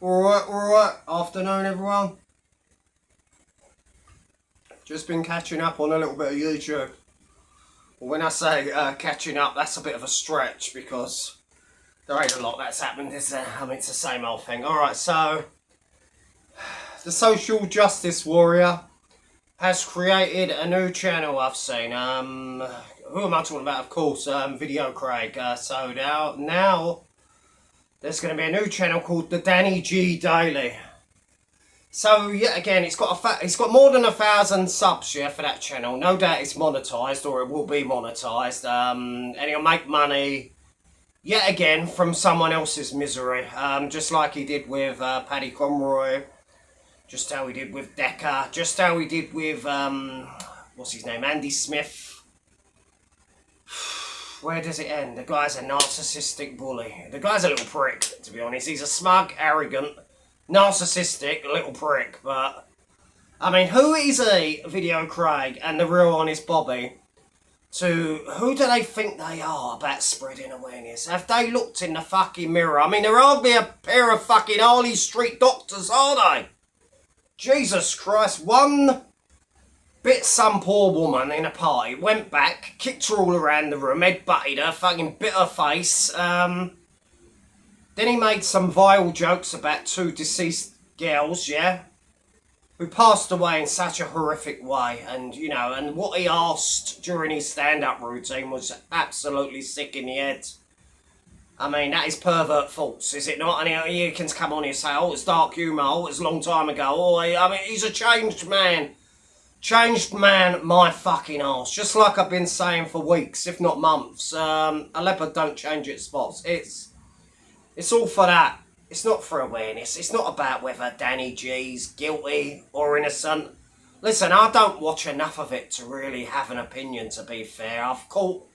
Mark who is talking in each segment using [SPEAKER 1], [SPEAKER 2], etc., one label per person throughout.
[SPEAKER 1] Alright. Afternoon, everyone. Just been catching up on a little bit of YouTube. Well, when I say catching up, that's a bit of a stretch because there ain't a lot that's happened, is there? I mean, it's the same old thing. Alright, so the social justice warrior has created a new channel I've seen. Who am I talking about? Of course, Video Craig. So now there's going to be a new channel called the Danny G Daily. So yeah, again, it's got more than 1,000 subs, yeah, for that channel. No doubt it's monetized, or it will be monetized. And he'll make money yet again from someone else's misery, just like he did with Paddy Conroy, just how he did with Decker, just how he did with what's his name, Andy Smith. Where does it end? The guy's a narcissistic bully. The guy's a little prick, to be honest. He's a smug, arrogant, narcissistic little prick. But, I mean, who is he, Video Craig, and the real honest Bobby, to who do they think they are about spreading awareness? Have they looked in the fucking mirror? I mean, they're hardly a pair of fucking Harley Street doctors, are they? Jesus Christ, one bit some poor woman in a party, went back, kicked her all around the room, head-butted her, fucking bit her face. Then he made some vile jokes about two deceased girls, yeah, who passed away in such a horrific way. And, you know, and what he asked during his stand-up routine was absolutely sick in the head. I mean, that is pervert thoughts, is it not? And he can come on here and say, oh, it's dark humour, oh, it's a long time ago, oh, I mean, he's a changed man. Changed man, my fucking arse. Just like I've been saying for weeks, if not months. A leopard don't change its spots. It's all for that. It's not for awareness. It's not about whether Danny G's guilty or innocent. Listen, I don't watch enough of it to really have an opinion, to be fair. I've caught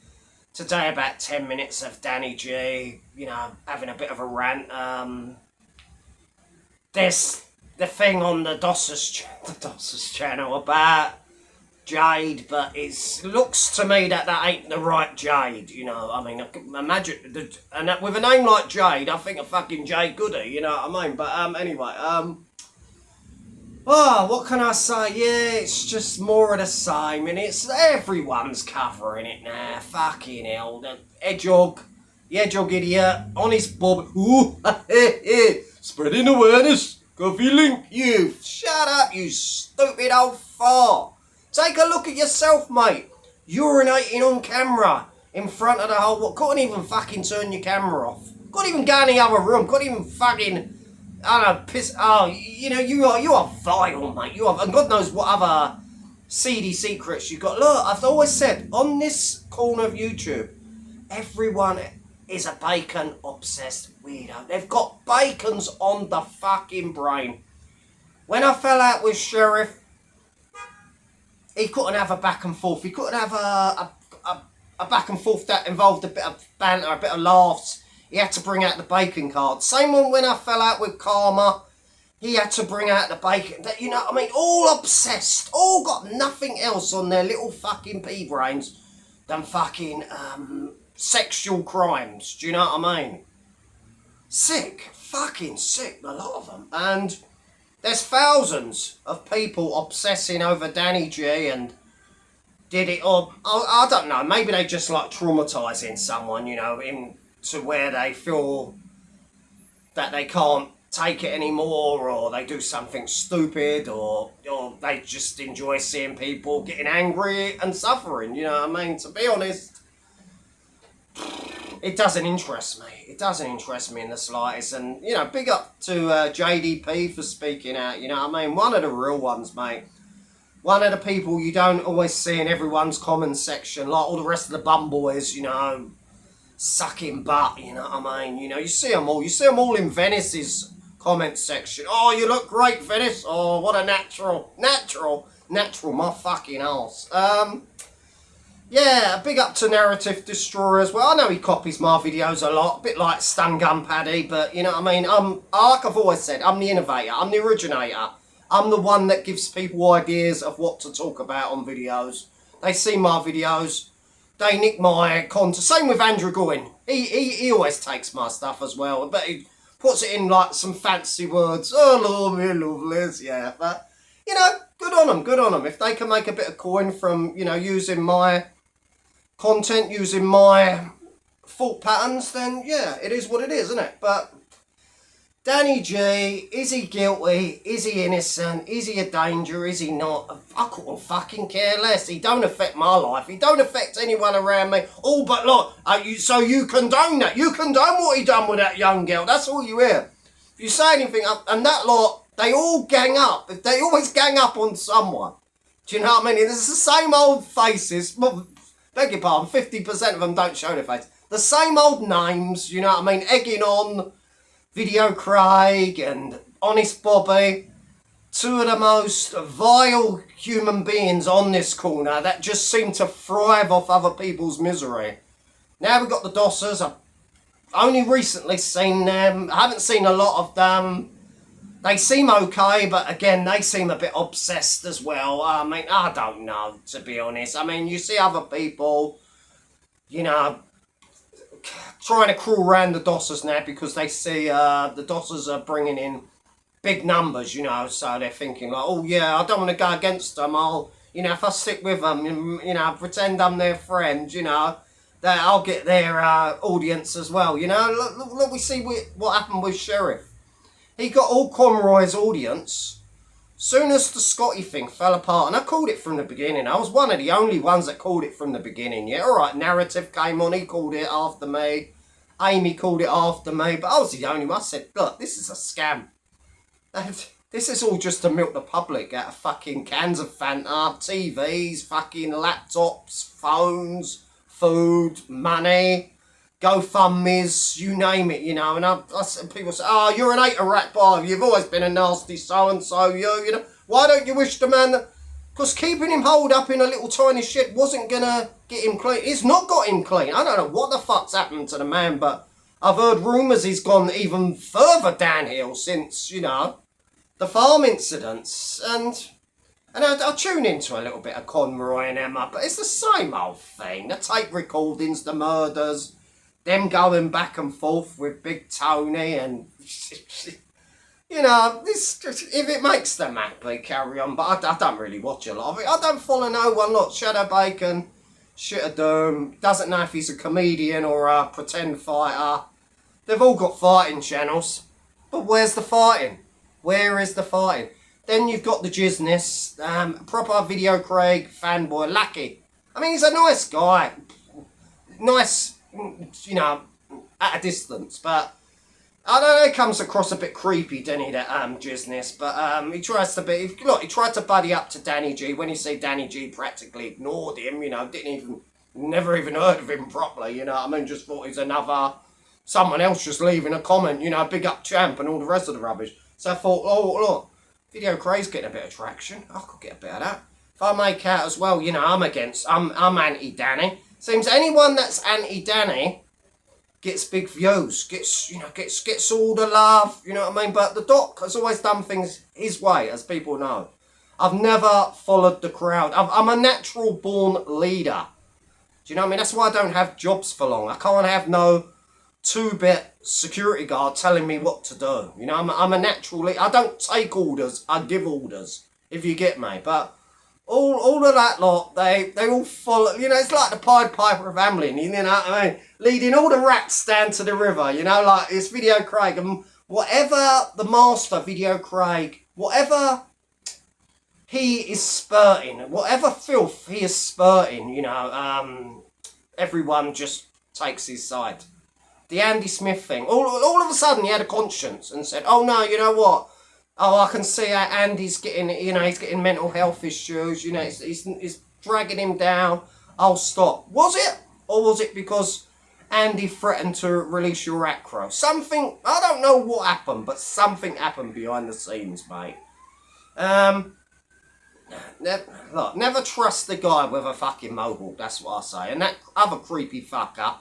[SPEAKER 1] today about 10 minutes of Danny G, you know, having a bit of a rant. There's the thing on the Dossers channel about Jade, but it looks to me that ain't the right Jade, you know. I mean, imagine, and with a name like Jade, I think of fucking Jade Goody, you know what I mean? But anyway, oh, what can I say? Yeah, it's just more of the same, and everyone's covering it now. Fucking hell, the hedgehog idiot, honest Bob, ooh, spreading awareness. Coffee link, you. Shut up, you stupid old fart. Take a look at yourself, mate. Urinating on camera in front of the whole world. Couldn't even fucking turn your camera off. Couldn't even go in the other room. Couldn't even fucking, I don't know, piss. Oh, you know, you are vile, mate. You are, and God knows what other seedy secrets you got. Look, I've always said, on this corner of YouTube, everyone is a bacon-obsessed weirdo. They've got bacons on the fucking brain. When I fell out with Sheriff, he couldn't have a back and forth. He couldn't have a back and forth that involved a bit of banter, a bit of laughs. He had to bring out the bacon card. Same one when I fell out with Karma. He had to bring out the bacon. You know, I mean, all obsessed. All got nothing else on their little fucking pea brains than fucking, sexual crimes, do you know what I mean? Sick, fucking sick, a lot of them. And there's thousands of people obsessing over Danny G and did it, or I don't know, maybe they just like traumatising someone, you know, into where they feel that they can't take it anymore, or they do something stupid, or they just enjoy seeing people getting angry and suffering, you know what I mean? To be honest, it doesn't interest me. It doesn't interest me in the slightest. And, you know, big up to JDP for speaking out, you know what I mean? One of the real ones, mate. One of the people you don't always see in everyone's comment section, like all the rest of the bum boys, you know, sucking butt, you know what I mean? You know, you see them all. You see them all in Venice's comment section. Oh, you look great, Venice. Oh, what a natural, my fucking arse. Yeah, big up to Narrative Destroyer as well. I know he copies my videos a lot, a bit like Stun Gun Paddy, but you know what I mean? Like I've always said, I'm the innovator, I'm the originator. I'm the one that gives people ideas of what to talk about on videos. They see my videos, they nick my content. Same with Andrew Goin. He always takes my stuff as well, but puts it in like some fancy words. Oh, love me, lovelies, yeah. But, you know, good on them, good on them. If they can make a bit of coin from, you know, using my content, using my thought patterns, then yeah, it is what it is, isn't it? But Danny G, is he guilty? Is he innocent? Is he a danger? Is he not? I couldn't fucking care less. He don't affect my life. He don't affect anyone around me. Oh, but look, so you condone that. You condone what he done with that young girl. That's all you hear. If you say anything, and that lot, they all gang up. They always gang up on someone. Do you know what I mean? It's the same old faces. Well, beg your pardon, 50% of them don't show their face. The same old names, you know what I mean? Egging on Video Craig and Honest Bobby, two of the most vile human beings on this corner that just seem to thrive off other people's misery. Now we've got the Dossers. I've only recently seen them. I haven't seen a lot of them. They seem okay, but again, they seem a bit obsessed as well. I mean, I don't know, to be honest. I mean, you see other people, you know, trying to crawl around the Dossers now because they see the Dossers are bringing in big numbers, you know, so they're thinking like, oh yeah, I don't want to go against them, I'll, you know, if I stick with them, you know, pretend I'm their friend, you know, that I'll get their audience as well, you know. Look, we see what happened with Sheriff. He got all Conroy's audience. Soon as the Scotty thing fell apart, and I called it from the beginning. I was one of the only ones that called it from the beginning. Yeah, all right, Narrative came on, he called it after me. Amy called it after me, but I was the only one. I said, look, this is a scam. This is all just to milk the public out of fucking cans of Fanta, TVs, fucking laptops, phones, food, money, GoFundMes, you name it, you know. And people say, oh, you're an hater rat bar, you've always been a nasty so-and-so, you know. Why don't you wish the man that... Because keeping him holed up in a little tiny shed wasn't going to get him clean. It's not got him clean. I don't know what the fuck's happened to the man, but I've heard rumours he's gone even further downhill since, you know, the farm incidents. And I tune into a little bit of Conroy and Emma, but it's the same old thing. The tape recordings, the murders, them going back and forth with Big Tony and... You know, this, if it makes them happy, carry on. But I don't really watch a lot of it. I don't follow no one. Look, Shadow Bacon, Shit of Doom, doesn't know if he's a comedian or a pretend fighter. They've all got fighting channels. But where's the fighting? Where is the fighting? Then you've got the Jizness, proper Video Craig fanboy, Lucky. I mean, he's a nice guy. Nice, you know, at a distance, but... I don't know, he comes across a bit creepy, doesn't he, that Jizness, but he tries to be... Look, he tried to buddy up to Danny G. When you see Danny G practically ignored him, you know, never even heard of him properly, you know what I mean, just thought he's another... Someone else just leaving a comment, you know, big up champ and all the rest of the rubbish. So I thought, oh, look, Video Craig's getting a bit of traction. I could get a bit of that. If I make out as well, you know, I'm anti-Danny. Seems anyone that's anti-Danny... gets big views, gets all the love, you know what I mean? But the Doc has always done things his way, as people know. I've never followed the crowd. I'm a natural born leader. Do you know what I mean? That's why I don't have jobs for long. I can't have no 2-bit security guard telling me what to do. You know, I'm a natural leader. I don't take orders, I give orders, if you get me. But all of that lot, they all follow, you know, it's like the Pied Piper of Hamelin, you know what I mean? Leading all the rats down to the river, you know, like it's Video Craig, and whatever the master Video Craig, whatever he is spurting, whatever filth he is spurting, you know, everyone just takes his side. The Andy Smith thing, all of a sudden he had a conscience and said, oh no, you know what? Oh, I can see how Andy's getting, you know, he's getting mental health issues, you know, it's dragging him down. I'll stop. Was it? Or was it because Andy threatened to release your acro? Something, I don't know what happened, but something happened behind the scenes, mate. Look, never trust the guy with a fucking mohawk, that's what I say. And that other creepy fucker,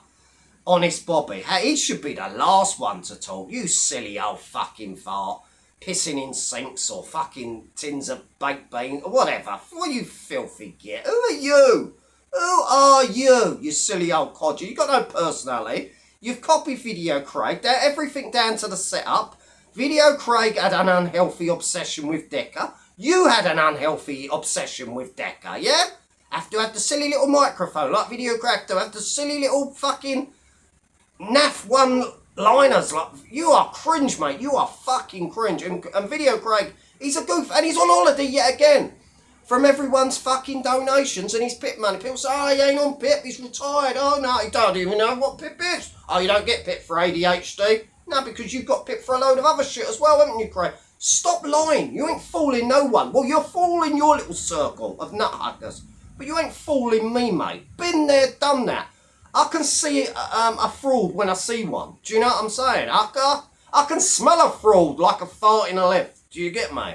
[SPEAKER 1] Honest Bobby, he should be the last one to talk. You silly old fucking fart. Pissing in sinks or fucking tins of baked beans or whatever. What you filthy git? Who are you? Who are you, you silly old codger? You got no personality. You've copied Video Craig, everything down to the setup. Video Craig had an unhealthy obsession with Decker. You had an unhealthy obsession with Decker, yeah? Have to have the silly little microphone, like Video Craig, to have the silly little fucking naff one-liners. Like, you are cringe, mate. You are fucking cringe. And Video Craig, he's a goof, and he's on holiday yet again. From everyone's fucking donations and his PIP money. People say, oh, he ain't on PIP, he's retired. Oh, no, he don't even know what PIP is. Oh, you don't get PIP for ADHD? No, because you've got PIP for a load of other shit as well, haven't you, Craig? Stop lying. You ain't fooling no one. Well, you're fooling your little circle of nuthuggers. But you ain't fooling me, mate. Been there, done that. I can see a fraud when I see one. Do you know what I'm saying? I can smell a fraud like a fart in a lift. Do you get me?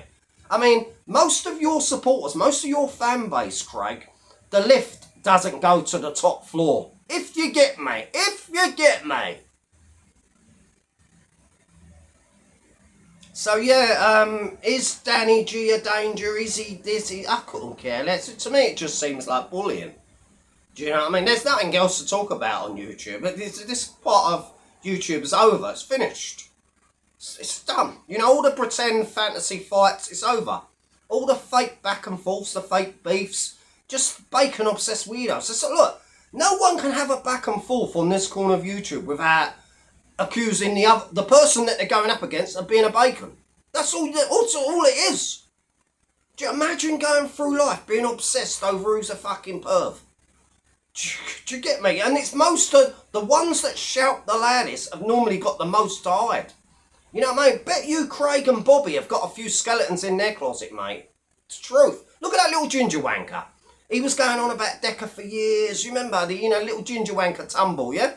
[SPEAKER 1] I mean, most of your supporters, most of your fan base, Craig, the lift doesn't go to the top floor. If you get me. If you get me. So, yeah, is Danny G a danger? Is he this? I couldn't care less. To me, it just seems like bullying. Do you know what I mean? There's nothing else to talk about on YouTube. But this part of YouTube is over. It's finished. It's done. You know, all the pretend fantasy fights, it's over. All the fake back and forths, the fake beefs, just bacon-obsessed weirdos. So look, no one can have a back and forth on this corner of YouTube without accusing the person that they're going up against of being a bacon. That's all it is. Do you imagine going through life being obsessed over who's a fucking perv? Do you get me? And it's most of the ones that shout the loudest have normally got the most to hide. You know what I mean? Bet you Craig and Bobby have got a few skeletons in their closet, mate. It's truth. Look at that little ginger wanker. He was going on about Decker for years. You remember the, little ginger wanker Tumble, yeah?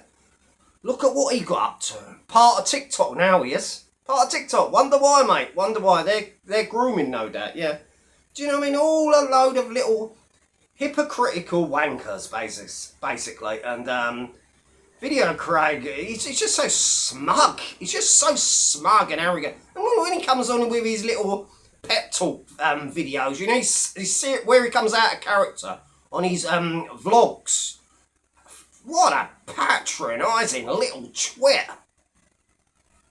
[SPEAKER 1] Look at what he got up to. Part of TikTok now he is. Part of TikTok. Wonder why, mate. Wonder why. They're grooming, no doubt, yeah. Do you know what I mean? All a load of little hypocritical wankers, basically. And, Video Craig, he's just so smug. He's just so smug and arrogant. And when he comes on with his little pep talk videos, he see it where he comes out of character on his vlogs. What a patronising little twit.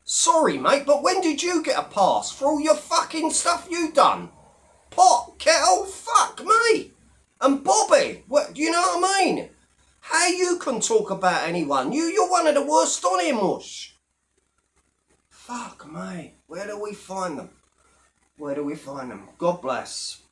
[SPEAKER 1] Sorry, mate, but when did you get a pass for all your fucking stuff you done? Pot, kettle, fuck me. And Bobby, what, do you know what I mean? How you can talk about anyone? You're one of the worst on him, mush. Fuck me. Where do we find them? Where do we find them? God bless.